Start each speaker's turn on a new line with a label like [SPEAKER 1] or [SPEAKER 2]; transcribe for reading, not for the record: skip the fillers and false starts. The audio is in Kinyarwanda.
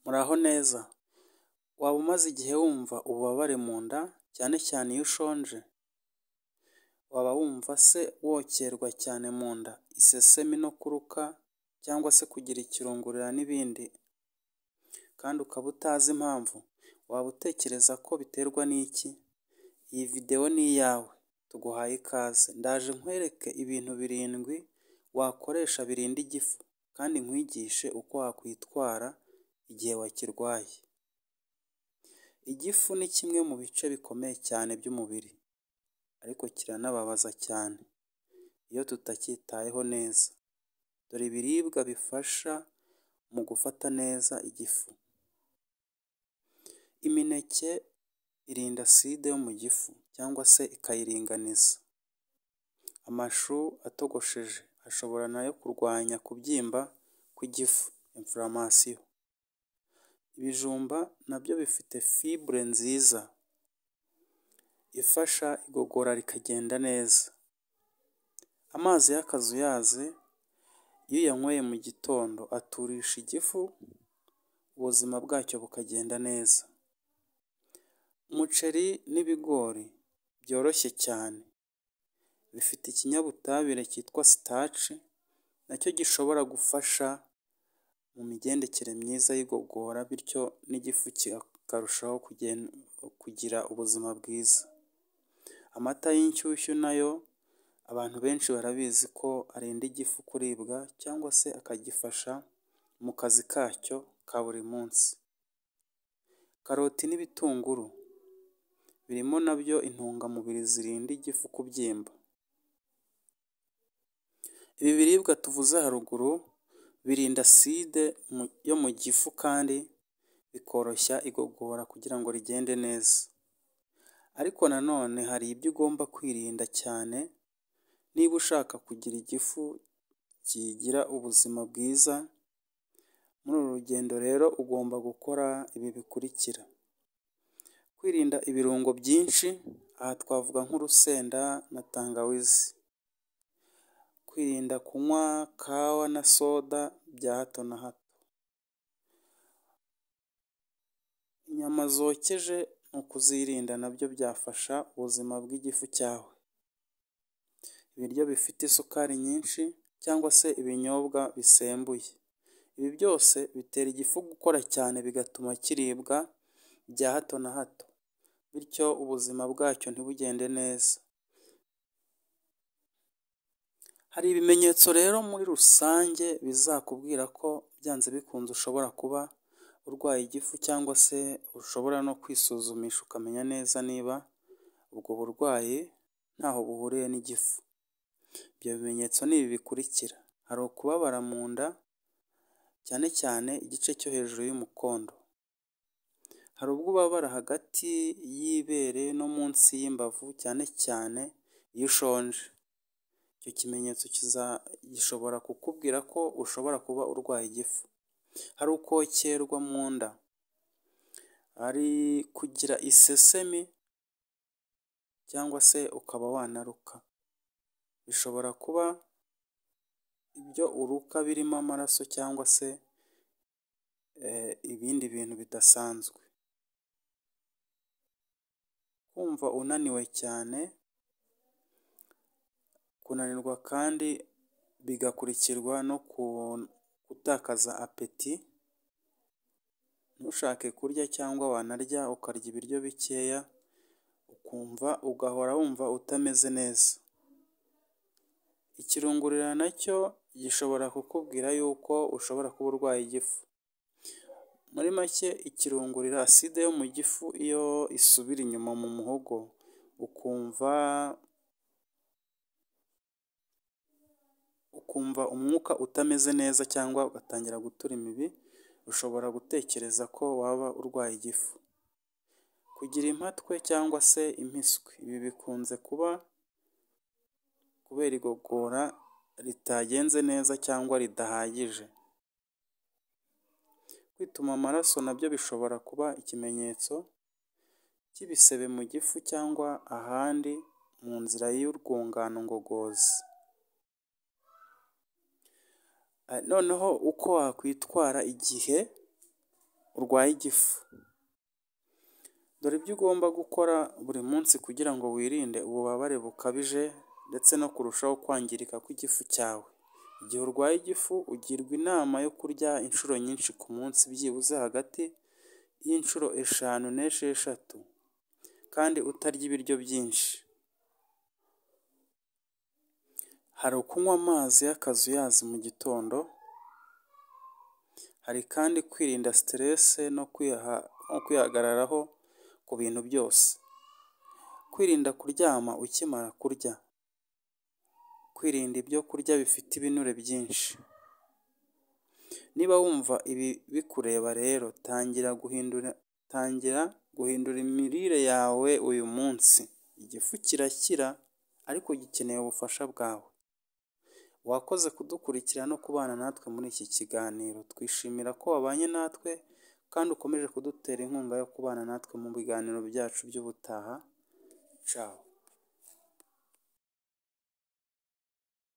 [SPEAKER 1] Muraho neza, waba umaze igihe wumva ububabare mu nda cyane cyane iyo ushonje? Waba wumva se wokerwa cyane mu nda, isesemi no kuruka cyangwa se kugira ikirungurira n'ibindi kandi ukaba utazi impamvu? Waba utekereza ko biterwa n'iki? Iyi videwo ni iyawe, tuguhaye ikaze. Ndaje nkwereke ibintu 7 wakoresha birinda igifu kandi nkwigishe uko wakwitwara igihe wakirwaye. Igifu ni kimwe mu bice bikomeye cyane by'umubiri, ariko kiranababaza cyane iyo tutacyitayeho neza. Dore ibiribwa bifasha mu gufata neza igifu. Imineke irinda aside yo mu gifu cyangwa se ikayiringaniza. Amashu atogosheje ashobora nayo kurwanya kubyimba kw'igifu, inflammation. Ibijumba nabyo bifite fibre nziza ifasha igogora rikagenda neza. Amazi y'akazuyaze iyo uyanyweye mu gitondo aturisha igifu, ubuzima bwacyo bukagenda neza. Umuceri n'ibigori byoroshye cyane bifite ikinyabutabire cyitwa starch, nacyo gishobora gufasha mu migendekere myiza y'igogora, bityo n'igifu kikarushaho kugira ubuzima bwiza. Amata y'inshyushyu nayo abantu benshi barabizi ko arinda igifu kuribwa cyangwa se akagifasha mu kazi kacyo ka buri munsi. Karoti n'ibitunguru birimo nabyo intungamubiri zirinda igifu kubyimba. Ibi biribwa tuvuze haruguru birinda aside yo mu gifu kandi bikoroshya igogora kugira ngo rigende neza. Ariko nanone hari ibyo ugomba kwirinda cyane niba ushaka kugira igifu kigira ubuzima bwiza. Muri uru rugendo rero ugomba gukora ibi bikurikira: kwirinda ibirungo byinshi, aha twavuga nk'urusenda na tangawizi. Kwirinda kunywa kawa na soda bya hato na hato. Inyama zokeje ni ukuzirinda, nabyo byafasha ubuzima bw'igifu cyawe. Ibiryo bifite isukari nyinshi cyangwa se ibinyobwa bisembuye, ibi byose bitera igifu gukora cyane bigatuma kiribwa bya hato na hato, bityo ubuzima bwacyo ntibugende neza. Hari ibimenyetso rero muri rusange bizakubwira ko byanze bikunze ushobora kuba urwaye igifu, cyangwa se ushobora no kwisuzumisha ukamenya neza niba ubwo burwayi ntaho buhuriye n'igifu. Ibyo bimenyetso ni ibi bikurikira: hari ukubabara mu nda cyane cyane igice cyo hejuru y'umukondo. Hari ubwo ubabara hagati y'ibere no munsi y'imbavu cyane cyane iyo ushonje. Icyo kimenyetso gishobora kukubwira ko ushobora kuba urwaye igifu. Hari ukokerwa mu nda, hari kugira isesemi cyangwa se ukaba wanaruka. Bishobora kuba ibyo uruka birimo amaraso cyangwa se ibindi bintu bidasanzwe. Kumva unaniwe cyane, kunanirwa kandi bigakurikirwa no gutakaza apeti. Ntushake kurya cyangwa wanarya ukarya ibiryo bikeya, ugahora wumva utameze neza. Ikirungurira nacyo gishobora kukubwira yuko ushobora kuba urwaye igifu. Muri make, ikirungurira aside yo mu gifu iyo isubira inyuma mu muhogo ukumva umwuka utameze neza cyangwa ugatangira gutura imibi, ushobora gutekereza ko waba urwaye igifu. Kugira impatwe cyangwa se impiswi, ibi bikunze kuba kubera igogora ritagenze neza cyangwa ridahagije. Kwituma amaraso nabyo bishobora kuba ikimenyetso cy'ibisebe mu gifu cyangwa ahandi mu nzira y'urwungano ngogozi. Noneho uko wakwitwara igihe urwaye igifu. Dore ibyo ugomba gukora buri munsi kugira ngo wirinde ububabare bukabije ndetse no kurushaho kwangirika kw'igifu cyawe. Igihe urwaye igifu ugirwa inama yo kurya inshuro nyinshi ku munsi, byibuze hagati y'inshuro 5 n'esheshatu, kandi utarya ibiryo byinshi. Hari ukunywa amazi y'akazuyazi mu gitondo, hari kandi kwirinda stress no kwihagararaho ku bintu byose. Kwirinda kuryama ukimara kurya. Kwirinda ibyo kurya bifite ibinure byinshi. Niba wumva ibi bikureba rero, tangira guhindura imirire yawe uyu munsi. Igifu kirakira ariko gikeneye ubufasha bwawe. Wakoze kudukurikira no kubana natwe muri iki kiganiro. Twishimira ko wabanye natwe kandi ukomeje kudutera inkunga yo kubana natwe mu biganiro byacu by'ubutaha. Ciao.